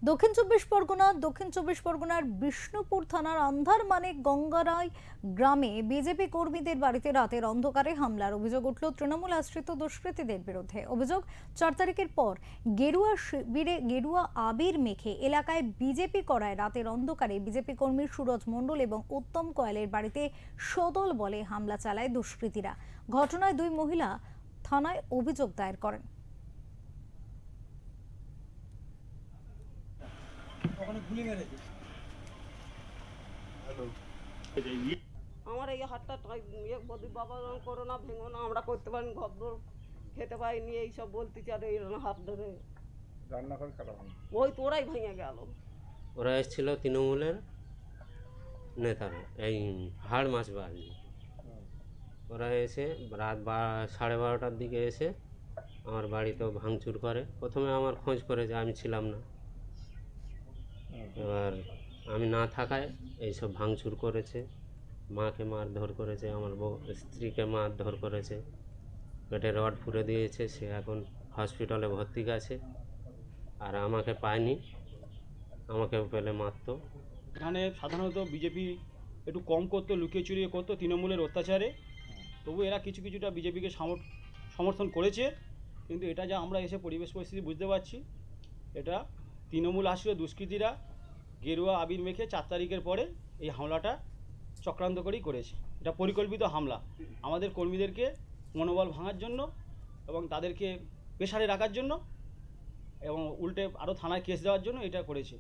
দক্ষিণ চব্বিশ পরগনার বিষ্ণুপুর থানার আন্ধারমানে গঙ্গারাই গ্রামে বিজেপি কর্মীদের বাড়িতে রাতের অন্ধকারে হামলার অভিযোগ উঠল তৃণমূল আশ্রিত দুষ্কৃতীদের বিরুদ্ধে। অভিযোগ, 4 তারিখের পর গেরুয়া শিবিরে গেরুয়া আবির মেখে এলাকায় বিজেপি করায় রাতের অন্ধকারে বিজেপি কর্মী সুরজ মণ্ডল এবং উত্তম কয়ালের বাড়িতে সদল বলে হামলা চালায় দুষ্কৃতীরা। ঘটনায় 2 মহিলা থানায় অভিযোগ দায়ের করেন। আমার এই হাতটা বদি বাবা করো না, ভেঙো না, আমরা করতে পারিনি, ঘর দর খেতে পাইনি, এইসব বলতেছি। আর এই হাত ধরে রান্না করে খারাপ হয়। ওই তোরাই ভেঙে গেল। ওরা এসেছিল তৃণমূলের নেতারা, এই হাড় মাছ বাড়ি। ওরা এসে রাত 12:30টার দিকে এসে আমার বাড়িতেও ভাঙচুর করে। প্রথমে আমার খোঁজ করে যে আমি ছিলাম না, এবার আমি না থাকায় এইসব ভাঙচুর করেছে। মাকে মারধর করেছে, আমার স্ত্রীকে মারধর করেছে, পেটে রড ফুঁড়ে দিয়েছে। সে এখন হসপিটালে ভর্তি আছে। আর আমাকে পায়নি, আমাকেও পেলে মারতো। এখানে সাধারণত বিজেপি একটু কম করতো, লুকিয়ে চুরিয়ে করতো তৃণমূলের অত্যাচারে। তবু এরা কিছুটা বিজেপিকে সমর্থন করেছে। কিন্তু এটা যা আমরা এসে পরিবেশ পরিস্থিতি বুঝতে পারছি, এটা তৃণমূল আশ্রিত দুষ্কৃতীরা গেরুয়া আবির মেখে 4 তারিখের পরে এই হামলাটা চক্রান্ত করেই করেছে। এটা পরিকল্পিত হামলা, আমাদের কর্মীদেরকে মনোবল ভাঙার জন্য এবং তাদেরকে প্রেসারে রাখার জন্য এবং উল্টে আরও থানায় কেস দেওয়ার জন্য এটা করেছে।